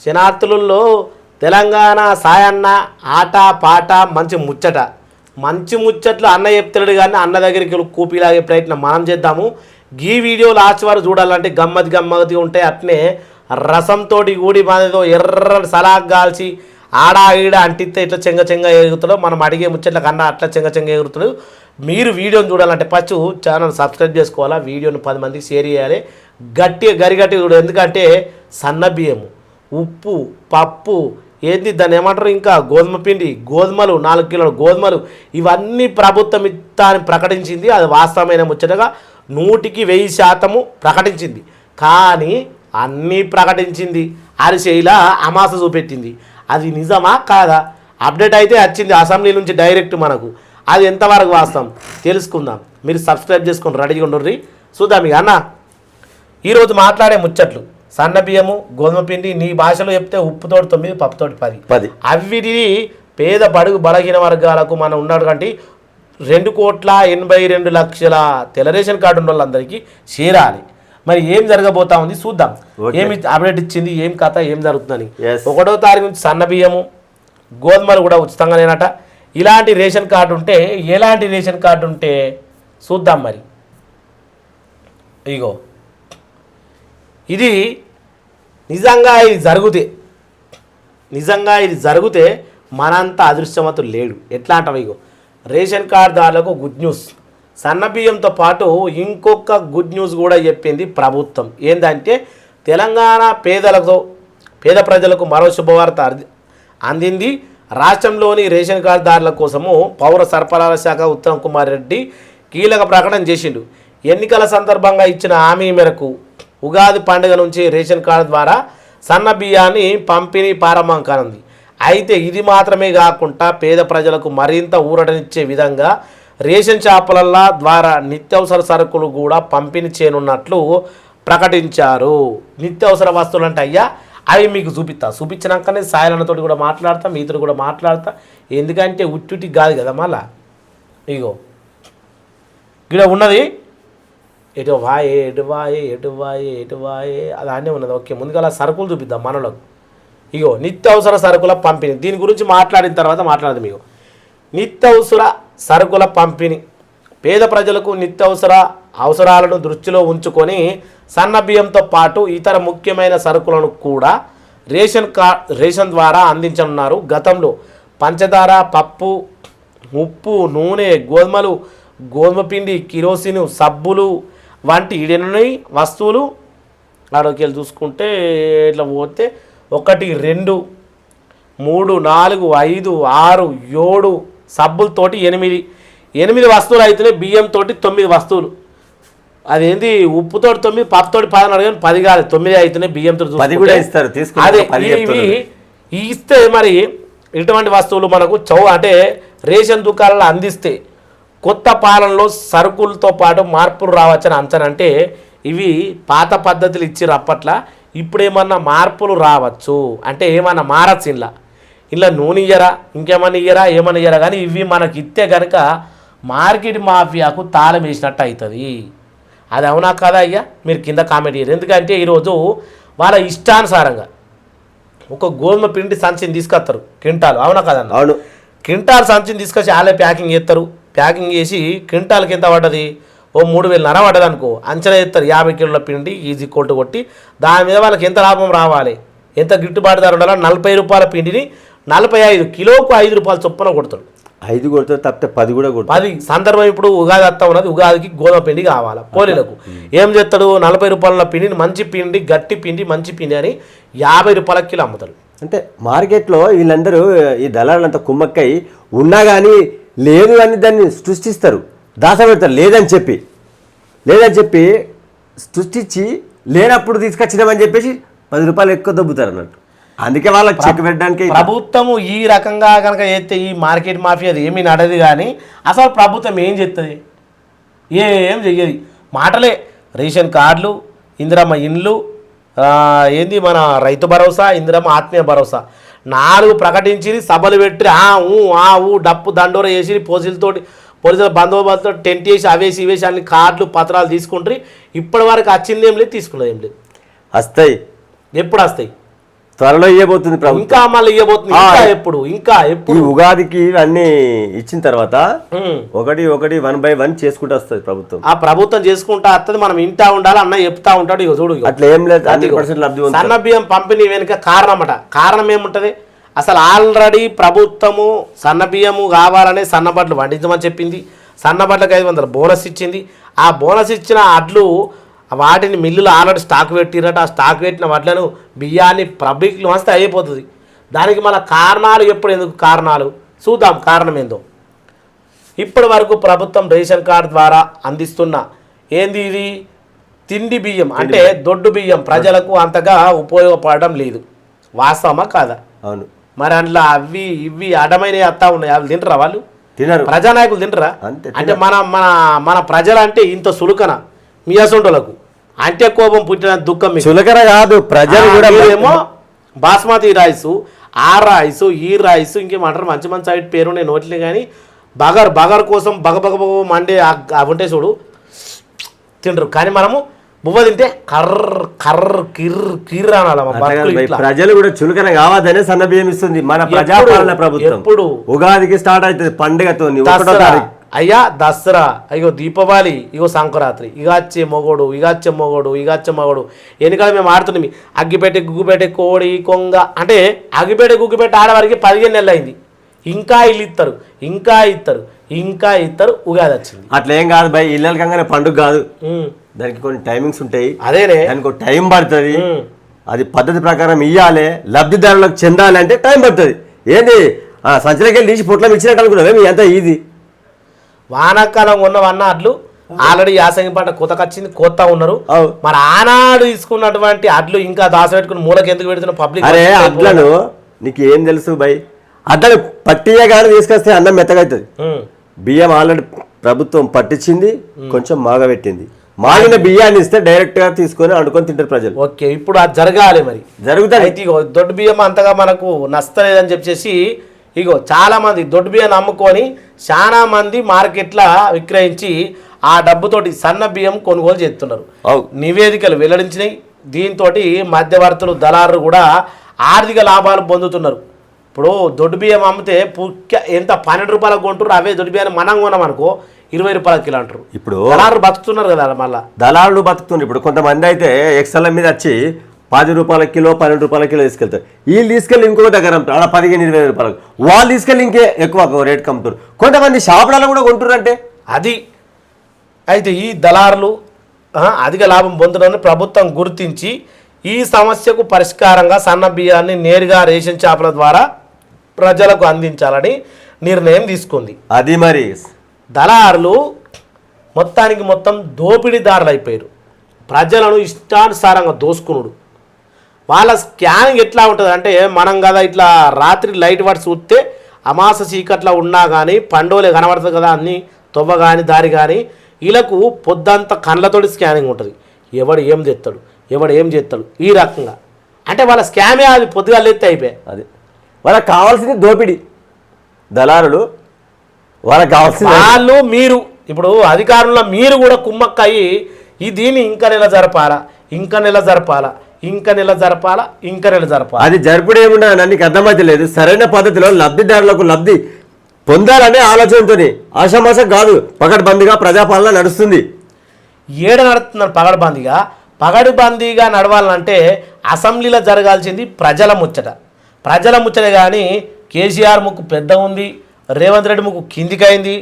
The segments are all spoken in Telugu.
శనార్థులలో తెలంగాణ సాయన్న ఆట పాట మంచి ముచ్చట్లు అన్న చెప్తాడు కానీ అన్న దగ్గరికి కూపీలాగే ప్రయత్నం మనం చేద్దాము. ఈ వీడియో లాస్ట్ వరకు చూడాలంటే గమ్మతి ఉంటాయి. అట్నే రసంతో కూడి మనతో ఎర్ర సలాగ్ కాల్చి ఆడ ఈడ అంటిస్తే ఇట్లా చెంగ ఎగురుతాడు. మనం అడిగే ముచ్చట్ల కన్నా అట్లా చెంగ ఎగురుతాడు. మీరు వీడియోని చూడాలంటే ఫస్ట్ ఛానల్ సబ్స్క్రైబ్ చేసుకోవాలా, వీడియోని 10 మందికి షేర్ చేయాలి, గరిగట్టి చూడాలి. ఎందుకంటే సన్న బియ్యము, ఉప్పు, పప్పు, ఏంది దాన్ని ఏమంటారు, ఇంకా గోధుమ పిండి, గోధుమలు 4 కిలోల గోధుమలు, ఇవన్నీ ప్రభుత్వం ఇస్తాన్ని ప్రకటించింది. అది వాస్తవమైన ముచ్చటగా 100% ప్రకటించింది. కానీ అన్నీ ప్రకటించింది, అరిసేలా అమాస చూపెట్టింది. అది నిజమా కాదా? అప్డేట్ అయితే వచ్చింది అసెంబ్లీ నుంచి డైరెక్ట్ మనకు. అది ఎంతవరకు వాస్తవం తెలుసుకుందాం. మీరు సబ్స్క్రైబ్ చేసుకొని రెడీగా ఉండర్రి. చూద్దాం ఇక అన్న ఈరోజు మాట్లాడే ముచ్చట్లు. సన్న బియ్యము, గోధుమ పిండి, నీ భాషలో చెప్తే ఉప్పుతోటి 9, పప్పుతోటి 10. అవిటి పేద బడుగు బలహీన వర్గాలకు మనం ఉన్నాడు కంటే 2,82,00,000 తెల్ల రేషన్ కార్డు ఉన్న వాళ్ళందరికీ చేరాలి. మరి ఏం జరగబోతా ఉంది చూద్దాం. ఏమి అప్డేట్ ఇచ్చింది, ఏం కథ, ఏం జరుగుతుందని. 1వ తారీఖు నుంచి సన్న బియ్యము, గోధుమలు కూడా ఉచితంగానేనట. ఇలాంటి రేషన్ కార్డు ఉంటే ఎలాంటి రేషన్ కార్డు ఉంటే చూద్దాం. మరి ఇగో ఇది నిజంగా ఇది జరిగితే మనంత అదృష్టవంతులు లేడు. ఎట్లా అంటావు? ఇగో రేషన్ కార్డుదారులకు గుడ్ న్యూస్. సన్న బియ్యంతో పాటు ఇంకొక గుడ్ న్యూస్ కూడా చెప్పింది ప్రభుత్వం. ఏంటంటే తెలంగాణ పేద ప్రజలకు మరో శుభవార్త అందింది. రాష్ట్రంలోని రేషన్ కార్డుదారుల కోసము పౌర సరఫరాల శాఖ ఉత్తమ్ కుమార్ రెడ్డి కీలక ప్రకటన చేసిండు. ఎన్నికల సందర్భంగా ఇచ్చిన హామీ మేరకు ఉగాది పండుగ నుంచి రేషన్ కార్డు ద్వారా సన్న బియ్యాన్ని పంపిణీ ప్రారంభం కానుంది. అయితే ఇది మాత్రమే కాకుండా పేద ప్రజలకు మరింత ఊరటనిచ్చే విధంగా రేషన్ షాపుల ద్వారా నిత్యావసర సరుకులు కూడా పంపిణీ చేయనున్నట్లు ప్రకటించారు. నిత్యావసర వస్తువులు అంటే అయ్యా అవి మీకు చూపించినాకనే సాయలన్నతో కూడా మాట్లాడతా, మీతో కూడా మాట్లాడతా. ఎందుకంటే ఉట్టుటి కాదు కదా. మళ్ళా ఇగో ఇక్కడ ఉన్నది ఎటు వాయే అది అన్నీ ఉన్నది. ఓకే, ముందుగా సరుకులు చూపిద్దాం మనలకు. ఇగో నిత్యావసర సరుకుల పంపిణీ, దీని గురించి మాట్లాడిన తర్వాత మాట్లాడదాం. మీకు నిత్యావసర సరుకుల పంపిణీ పేద ప్రజలకు అవసరాలను దృష్టిలో ఉంచుకొని సన్న బియ్యంతో పాటు ఇతర ముఖ్యమైన సరుకులను కూడా రేషన్ ద్వారా అందించనున్నారు. గతంలో పంచదార, పప్పు, ఉప్పు, నూనె, గోధుమ పిండి, కిరోసిన్, సబ్బులు వంటి 7 వస్తువులు ఆరోగ్యాలు చూసుకుంటే ఇట్లా పోతే 1, 2, 3, 4, 5, 6, 7 సబ్బులతోటి 8 వస్తువులు అవుతున్నాయి. బియ్యంతో 9 వస్తువులు. అదేంటి ఉప్పుతోటి 9, పప్పుతోటి 10 అడిగాను, 10 కాదు 9 అవుతున్నాయి. బియ్యంతో 10 కూడా ఇస్తారు. అదే ఇవి ఇస్తే మరి ఇటువంటి వస్తువులు మనకు అంటే రేషన్ దుకాణాలలో అందిస్తే కొత్త పాలనలో సరుకులతో పాటు మార్పులు రావచ్చని అంచనా. అంటే ఇవి పాత పద్ధతులు ఇచ్చిర్రు అప్పట్లో, ఇప్పుడు ఏమన్నా మార్పులు రావచ్చు. అంటే ఏమన్నా మారచ్చు. ఇలా నూనె ఇయ్యరా, ఇంకేమన్నా ఇయ్యరా కానీ ఇవి మనకి ఇస్తే కనుక మార్కెట్ మాఫియాకు తాళం వేసినట్టు అవుతుంది. అది అవునా కదా అయ్యా? మీరు కింద కామెంట్ చేయరు. ఎందుకంటే ఈరోజు వాళ్ళ ఇష్టానుసారంగా ఒక గోధుమ పిండి సంచిని తీసుకొస్తారు క్వింటాలు. అవునా కదన్న? అవును. క్వింటాల్ సంచిని తీసుకొచ్చి వాళ్ళే ప్యాకింగ్ చేస్తారు. ప్యాకింగ్ చేసి క్వింటాల్కి ఎంత పడ్డది? ఓ 3,500 పడ్డది అనుకో. అంచనా చేస్తారు 50 కిలోల పిండి ఈజీ కొట్టి దాని మీద వాళ్ళకి ఎంత లాభం రావాలి, ఎంత గిట్టుబాటు ధర ఉండాలి. 40 రూపాయల పిండిని 45 కిలోకు 5 రూపాయల చొప్పున కొడతాడు. 5 కొడతాడు తప్పితే 10 కూడా కొడతాడు. 10 సందర్భం ఇప్పుడు ఉగాది వస్తా ఉన్నది. ఉగాదికి గోధుమ పిండి కావాలి పోలీలకు. ఏం చేస్తాడు? 40 రూపాయల పిండిని మంచి పిండి, గట్టి పిండి, మంచి పిండి అని 50 రూపాయల కిలో అమ్ముతాడు. అంటే మార్కెట్లో వీళ్ళందరూ ఈ దళాలంతా కుమ్మక్కై ఉన్నా కానీ లేదు అని దాన్ని సృష్టిస్తారు, దాచబెడతారు. లేదని చెప్పి సృష్టించి లేనప్పుడు తీసుకొచ్చినామని చెప్పేసి 10 రూపాయలు ఎక్కువ దొబ్బుతారు అన్నట్టు. అందుకే వాళ్ళకి చెక్ పెట్టడానికి ప్రభుత్వము ఈ రకంగా కనుక చేస్తే ఈ మార్కెట్ మాఫియా అది ఏమీ నడదు. కానీ అసలు ప్రభుత్వం ఏం చేస్తుంది? ఏం చెయ్యదు. మాటలే. రేషన్ కార్డులు, ఇందిరమ్మ ఇండ్లు, ఏంది మన రైతు భరోసా, ఇందిరమ్మ ఆత్మీయ భరోసా 4 ప్రకటించి సభలు పెట్టి డప్పు దండోర వేసి పోలీసుల బందోబస్తుతో టెంట్ వేసి అవేసి అన్ని కార్డులు పత్రాలు తీసుకుంటారు. ఇప్పటి వరకు వచ్చింది ఏం లేదు, తీసుకున్నది ఏం లేదు. వస్తాయి. ఎప్పుడు వస్తాయి? త్వరలో ఇవ్వబోతుంది ప్రభుత్వం. ఇంకా మళ్ళీ ఇవ్వబోతుంది. ఇంకా ఎప్పుడు ఈ ఉగాదికి అన్ని ఇచ్చిన తర్వాత ఒకటి 1/1 చేసుకుంటూ వస్తుంది ప్రభుత్వం. ఆ ప్రభుత్వం చేసుకుంటా వస్తుంది, మనం ఇంటా ఉండాలి అన్న చెప్తా ఉంటాడు. ఇక చూడు అట్లా ఏం లేదు, 100% లబ్ధి ఉంది. సన్న బియ్యం పంపిణీ వెనుక కారణం ఏముంటది? అసలు ఆల్రెడీ ప్రభుత్వము సన్న బియ్యము కావాలనే సన్నబడ్లు వండించమని చెప్పింది. సన్నబడ్లకు 500 బోనస్ ఇచ్చింది. ఆ బోనస్ ఇచ్చిన అడ్లు వాటిని మిల్లులు ఆల్రెడీ స్టాక్ పెట్టిరట. ఆ స్టాక్ పెట్టిన వడ్లను బియ్యాన్ని పబ్లిక్లో వస్తే అయిపోతుంది. దానికి మన కారణాలు ఎందుకు కారణాలు చూద్దాం. కారణం ఏందో ఇప్పటి వరకు ప్రభుత్వం రేషన్ కార్డు ద్వారా అందిస్తున్న ఏంది ఇది తిండి బియ్యం అంటే దొడ్డు బియ్యం ప్రజలకు అంతగా ఉపయోగపడడం లేదు. వాస్తవమా కాదా? అవును. మరి అందులో అవి ఇవి అడమైన అత్తా ఉన్నాయి. వాళ్ళు తింటారా? వాళ్ళు తినరు. ప్రజానాయకులు తింటారా? అంటే మన మన మన ప్రజలంటే ఇంత సులుకన మీ అసొంటోళ్ళకు అంటే కోపం పుట్టిన దుఃఖం చులకన కాదు. ప్రజలు కూడా ఏమో బాస్మతి రైసు, ఆ రైసు, ఈ రైసు ఇంకేమంటారు మంచి మంచి సైడ్ పేరు నేను నోట్లే కానీ బగర్ కోసం బగ మండే ఉంటే చూడు తింటారు. కానీ మనము బువ్వ తింటే కర్ర కిర్ర అనాలి. ప్రజలు కూడా చులకన కావద్దనే సన్న బియ్యం ఇస్తుంది మన ప్రజాపాలన ప్రభుత్వం. ఎప్పుడు ఉగాదికి స్టార్ట్ అవుతుంది పండుగతో. అయ్యా దసరా, అయ్యో దీపావళి, ఇగో సంక్రాంతి, ఇగచ్చే మొగోడు ఎన్నికలు మేము ఆడుతున్నాం. అగ్గిపెట్టె గుగ్గుపెట్టె కోడి కొంగ అంటే అగ్గిపెట్టె గుగ్గుపెట్టె ఆడవారికి 15 నెలలు అయింది. ఇంకా ఇస్తారు ఉగాది వచ్చింది. అట్లా ఏం కాదు భయ్, ఇళ్ళ కంగానే పండుగ కాదు. దానికి కొన్ని టైమింగ్స్ ఉంటాయి. అదేనే దానికి ఒక టైం పడుతుంది. అది పద్ధతి ప్రకారం ఇవ్వాలి. లబ్ధిదారులకు చెందాలి అంటే టైం పడుతుంది. ఏంది సంచలకి వెళ్ళి తీసి పొట్లం ఇచ్చినట్టు అనుకున్నాం. ఎంత ఈజీ. వానాకాలం ఉన్నవన్న అడ్లు ఆల్రెడీ యాసంగి పంట కొత్తకొచ్చింది, కొత్త ఉన్నారు. మరి ఆనాడు తీసుకున్నటువంటి అడ్లు ఇంకా దాసపెట్టుకుని మూలకి ఎందుకు పెడుతున్న పబ్లిక్? అరే అడ్లను నీకు ఏం తెలుసు భయ్? అడ్లను పట్టియగానే తీసుకొస్తే అన్నం మెత్తగా అవుతుంది. బియ్యం ఆల్రెడీ ప్రభుత్వం పట్టించింది, కొంచెం మాగబెట్టింది. మాగిన బియ్యాన్ని ఇస్తే డైరెక్ట్ గా తీసుకొని వండుకొని తింటారు ప్రజలు. ఓకే, ఇప్పుడు అది జరగాలి. మరి జరుగుతుంది. ఇగో దొడ్డు బియ్యం అంతగా మనకు నష్టలేదని చెప్పేసి ఇగో చాలా మంది దొడ్డు బియ్యాన్ని అమ్ముకొని చాలా మంది మార్కెట్లో విక్రయించి ఆ డబ్బుతోటి సన్న బియ్యం కొనుగోలు చేస్తున్నారు. నివేదికలు వెల్లడించినాయి. దీంతో మధ్యవర్తులు దళారులు కూడా ఆర్థిక లాభాలు పొందుతున్నారు. ఇప్పుడు దొడ్డు బియ్యం అమ్మితే ఎంత 12 రూపాయలకు కొంటారు. అవే దొడ్డు బియ్యాన్ని మనం కొన్నామనుకో 20 రూపాయల కిలో అంటారు. ఇప్పుడు దళారులు బతుకుతున్నారు కదా. మళ్ళీ దళారులు బతుకుతున్నారు. ఇప్పుడు కొంతమంది అయితే ఎక్సెల్ మీద వచ్చి 10 రూపాయల కిలో 12 రూపాయల కిలో తీసుకెళ్తారు. వీళ్ళు తీసుకెళ్ళి ఇంకో దగ్గర అమ్ముతారు, అలా 15-20 రూపాయలకు. వాళ్ళు తీసుకెళ్ళి ఇంకే ఎక్కువ రేట్ కమ్ముతారు. కొంతమంది షాపులలో కూడా కొంటారు. అంటే అది అయితే ఈ దళారులు అధిక లాభం పొందడాన్ని ప్రభుత్వం గుర్తించి ఈ సమస్యకు పరిష్కారంగా సన్న బియ్యాన్ని నేరుగా రేషన్ షాపుల ద్వారా ప్రజలకు అందించాలని నిర్ణయం తీసుకుంది. అది మరి దళారులు మొత్తం దోపిడీదారులు అయిపోయారు. ప్రజలను ఇష్టానుసారంగా దోసుకునుడు. వాళ్ళ స్కానింగ్ ఎట్లా ఉంటుంది అంటే మనం కదా ఇట్లా రాత్రి లైట్ పడి చూస్తే అమాస చీకట్లో ఉన్నా కానీ పండోలే కనబడుతుంది కదా, అన్ని తొవ్వ కానీ దారి కానీ. వీళ్ళకు పొద్దంతా కళ్ళతోటి స్కానింగ్ ఉంటుంది. ఎవడు ఏం చేస్తాడు ఈ రకంగా. అంటే వాళ్ళ స్కామే అది పొద్దుగా ఎత్తే అయిపోయాయి. అది వాళ్ళకి కావాల్సింది దోపిడీ. దళారులు వాళ్ళకి కావాల్సింది వాళ్ళు. మీరు ఇప్పుడు అధికారంలో మీరు కూడా కుమ్మక్కయ్యి దీన్ని ఇంకా నెల జరపాలా. అది జరుపుడు ఏముండదు. నీకు అర్థమైతే లేదు. సరైన పద్ధతిలో లబ్ధిదారులకు లబ్ధి పొందాలనే ఆలోచనతో ఆషామాషం కాదు, పకడ్బందీగా ప్రజాపాలన నడుస్తుంది. నడుస్తున్నారు పగడ్బందీగా నడవాలంటే అసెంబ్లీలో జరగాల్సింది ప్రజల ముచ్చట కానీ కేసీఆర్ ముక్కు పెద్ద ఉంది, రేవంత్ రెడ్డి ముక్కు కిందికైంది,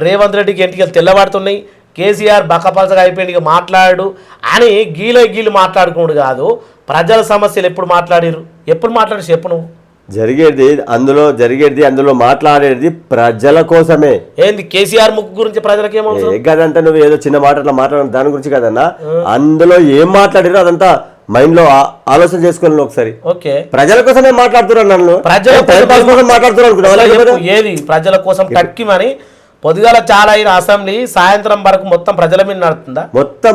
రేవంత్ రెడ్డికి ఎంటికలు తెల్లబడుతున్నాయి, కేసీఆర్ బక్కపలసగా అయిపోయింది మాట్లాడు అని గీలు మాట్లాడుకోడు కాదు. ప్రజల సమస్యలు ఎప్పుడు మాట్లాడారు చెప్పు నువ్వు. జరిగేది అందులో మాట్లాడేది ప్రజల కోసమే. ఏంది కేసీఆర్ ముక్కు గురించి ప్రజలకి ఏమో కదంతా నువ్వు ఏదో చిన్న మాటలో మాట్లాడ దాని గురించి కదన్నా. అందులో ఏం మాట్లాడారో అదంతా మైండ్ లో ఆలోచన చేసుకుని ఒకసారి. ఓకే, ప్రజల కోసమే మాట్లాడుతున్నారు. నన్ను ఏది ప్రజల కోసం కక్కిమని పొద్దుగాల చాలా అయిన అసెంబ్లీ సాయంత్రం వరకు మొత్తం ప్రజల మీద నడుస్తుందా? మొత్తం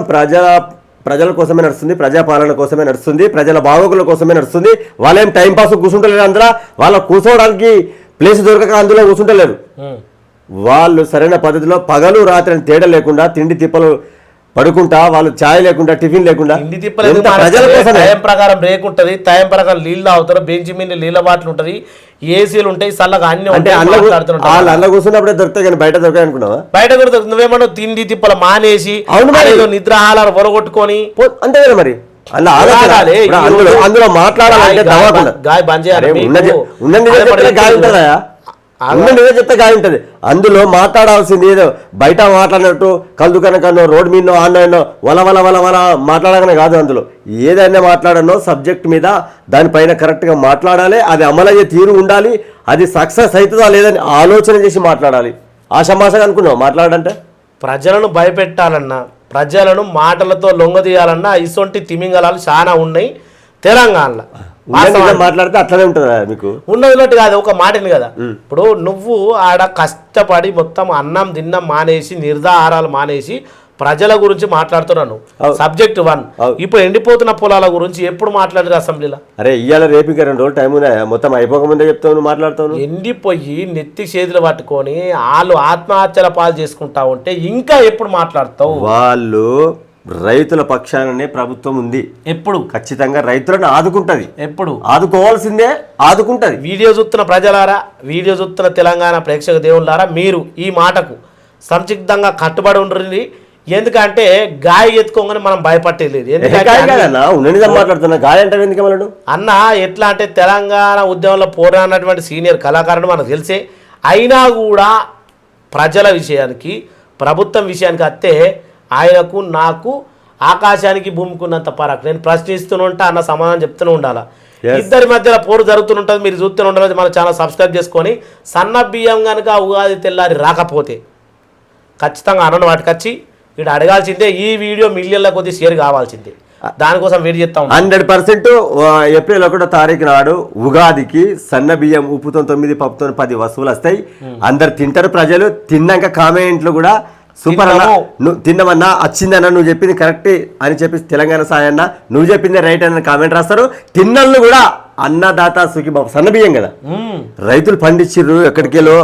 ప్రజల కోసమే నడుస్తుంది, ప్రజాపాలన కోసమే నడుస్తుంది, ప్రజల బాగోగుల కోసమే నడుస్తుంది. వాళ్ళేం టైం పాస్ కూర్చుంటలేరు. అందులో వాళ్ళ కూర్చోవడానికి ప్లేస్ దొరకక అందులో కూర్చుంటలేరు. వాళ్ళు సరైన పద్ధతిలో పగలు రాత్రి తేడా లేకుండా తిండి తిప్పలు పడుకుంటా వాళ్ళు ఛాయ్ లేకుండా టిఫిన్ లేకుండా ఇంటి తిప్పలు ఎంత ప్రజల కోసం టైం ప్రకారం బ్రేక్ ఉంటది, టైం ప్రకారం నీళ్ళు తాగుతారు, బెంచ్ మీద నీళ్ళ బాటలు ఉంటది, ఏసీలు ఉంటాయి, చల్లగా అన్ని అంటే వాళ్ళు అల్ల కూర్చున్నప్పుడే దొరుకుతాయి కానీ బయట దొరకాయి అనుకున్నావా? బయట కూడా దొరుకుతుంది. నువ్వేమన్నా తిండి తిప్పలు మానేసి అవును మరి. ఏదో నిద్రాహారాలు పొరగొట్టుకొని అంతే కదా మరి అలా తాగాలి. అందులో మాట్లాడాలంటే గాయ బంద్ చేయాలి. గాయ ఉంటుందా? నిజం చెప్తే గాయ ఉంటుంది. అందులో మాట్లాడాల్సింది ఏదో బయట మాట్లాడినట్టు కళ్ళు కనుకనో రోడ్డు మీదనో ఆన్లైన్నో వల వల వల వల మాట్లాడగానే కాదు. అందులో ఏదైనా మాట్లాడనో సబ్జెక్ట్ మీద దానిపైన కరెక్ట్గా మాట్లాడాలి, అది అమలయ్యే తీరు ఉండాలి, అది సక్సెస్ అవుతుందా లేదని ఆలోచన చేసి మాట్లాడాలి. ఆషామాషగా అనుకున్నావు మాట్లాడంటే? ప్రజలను భయపెట్టాలన్నా, ప్రజలను మాటలతో లొంగదీయాలన్నా ఇసొంటి తిమింగలాలు చాలా ఉన్నాయి తెలంగాణలో. మాట్లాడితే అట్లనే ఉంటుందా మీకు? ఉన్నదిన్నట్టు కాదు, ఒక మాటని కదా. ఇప్పుడు నువ్వు ఆడ కష్టపడి మొత్తం అన్నం తిన్నం మానేసి నిర్ధారాలు మానేసి ప్రజల గురించి మాట్లాడుతున్నాను. సబ్జెక్ట్ 1. ఇప్పుడు ఎండిపోతున్న పొలాల గురించి ఎప్పుడు మాట్లాడరు అసెంబ్లీలో? అరే ఇవాళ రేపు 2 రోజులు టైం ఉన్నాయా? మొత్తం అయిపోకముందే చెప్తావు మాట్లాడుతావు. ఎండిపోయి నెత్తి చేతులు పట్టుకొని వాళ్ళు ఆత్మహత్యల పాలు చేసుకుంటా ఉంటే ఇంకా ఎప్పుడు మాట్లాడతావు? వాళ్ళు రైతుల పక్షాననే ప్రభుత్వం ఉంది. ఎప్పుడు ఖచ్చితంగా రైతులను ఆదుకుంటది. ఎప్పుడు ఆదుకోవాల్సిందే, ఆదుకుంటది. వీడియో చూస్తున్న ప్రజలారా, వీడియో చూస్తున్న తెలంగాణ ప్రేక్షక దేవుళ్ళారా, మీరు ఈ మాటకు సంసిగ్ధంగా కట్టుబడి ఉండండి. ఎందుకంటే గాయ ఎత్తుకోగానే మనం భయపట్టేలేదు. మాట్లాడుతున్నా గాయ అంటే ఎందుకు అన్న ఎట్లా అంటే తెలంగాణ ఉద్యమంలో పోరాడినటువంటి సీనియర్ కళాకారుడు మనకు తెలిసే. అయినా కూడా ప్రజల విషయానికి ప్రభుత్వం విషయానికి వస్తే ఆయనకు నాకు ఆకాశానికి భూమికి ఉన్నంత పరాకు. నేను ప్రశ్నిస్తూనే ఉంటా, అన్న సమాధానం చెప్తూనే ఉండాలా. ఇద్దరి మధ్యలో పోరు జరుగుతుంటుంది, మీరు చూస్తూనే ఉండాలి. మన ఛానల్ సబ్స్క్రైబ్ చేసుకొని సన్న బియ్యం కనుక ఉగాది తెల్లారి రాకపోతే ఖచ్చితంగా అన్న వాటికి వచ్చి ఇక్కడ అడగాల్సిందే. ఈ వీడియో మిలియన్ల కొద్ది షేర్ కావాల్సిందే. దానికోసం వెయిట్ చేస్తాం. 100% ఏప్రిల్ 1వ తారీఖు నాడు ఉగాదికి సన్న బియ్యం ఉప్పుతో 9 పప్పుతో 10 వస్తువులు వస్తాయి. అందరు తింటారు. ప్రజలు తిన్నాక కామెంట్లు కూడా సూపర్ అన్న, నువ్వు తిన్నామన్నా, వచ్చిందన్నా, నువ్వు చెప్పింది కరెక్ట్ అని చెప్పి తెలంగాణ సాయన్న నువ్వు చెప్పింది రైట్ అని కామెంట్ రాస్తారు. తిన్నళ్ళు కూడా అన్నదాత సుఖీబాబు సన్న బియ్యం కదా, రైతులు పండించిర్రు ఎక్కడికెళ్ళో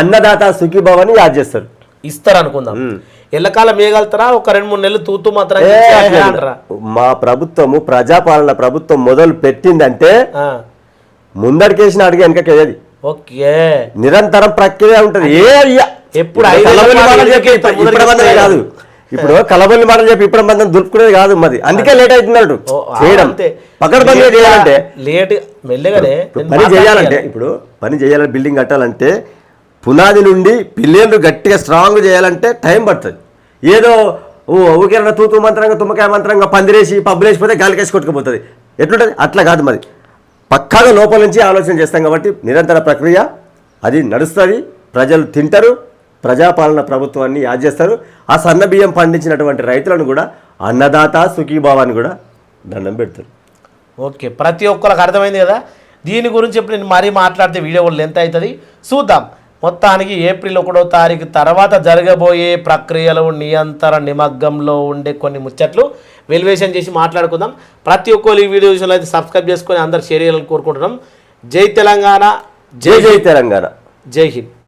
అన్నదాత సుఖీబాబు అని యాద్ చేస్తారు, ఇస్తారు అనుకుందాం. ఎల్లకాలం వేయగలుగుతారా? ఒక 2-3 నెలలు తూతూ మాత్రం. మా ప్రభుత్వము ప్రజాపాలన ప్రభుత్వం మొదలు పెట్టిందంటే ముందడికేసిన అడిగి వెనకకేది. ఓకే, నిరంతరం ప్రక్రియ ఉంటది. ఎప్పుడు కాదు, ఇప్పుడు కలబొల్లి మాటలు చెప్పి ఇప్పుడు మనం దులుపుకునేది కాదు మరి. అందుకే లేట్ అవుతున్నట్టు చేయడం. పక్కన పని చేయాలంటే లేట్ మెల్లగానే పని చేయాలంటే, ఇప్పుడు పని చేయాలంటే బిల్డింగ్ కట్టాలంటే పునాది నుండి పిల్లలు గట్టిగా స్ట్రాంగ్ చేయాలంటే టైం పడుతుంది. ఏదో ఊకేనా తూతూ మంత్రంగా తుమ్మకాయ మంత్రంగా పందిరేసి పబ్బులేసిపోతే గాలికేసి కొట్టుకుపోతుంది. ఎట్లుంటుంది? అట్లా కాదు మరి. పక్కాగా లోపల నుంచి ఆలోచన చేస్తాం కాబట్టి నిరంతర ప్రక్రియ అది నడుస్తుంది. ప్రజలు తింటారు, ప్రజాపాలన ప్రభుత్వాన్ని యాద్ చేస్తారు. ఆ సన్న బియ్యం పండించినటువంటి రైతులను కూడా అన్నదాత సుఖీభావాన్ని కూడా దండం పెడతారు. ఓకే, ప్రతి ఒక్కరికి అర్థమైంది కదా. దీని గురించి ఇప్పుడు నేను మరీ మాట్లాడితే వీడియో లెంత్ అవుతుంది, చూద్దాం. మొత్తానికి ఏప్రిల్ 1వ తారీఖు తర్వాత జరగబోయే ప్రక్రియలు నియంత్రణ నిమగ్నంలో ఉండే కొన్ని ముచ్చట్లు వెలివేషన్ చేసి మాట్లాడుకుందాం. ప్రతి ఒక్కరు ఈ వీడియో విషయంలో అయితే సబ్స్క్రైబ్ చేసుకొని అందరు షేర్ చేయాలని కోరుకుంటున్నాం. జై తెలంగాణ, జై జై తెలంగాణ, జై హింద్.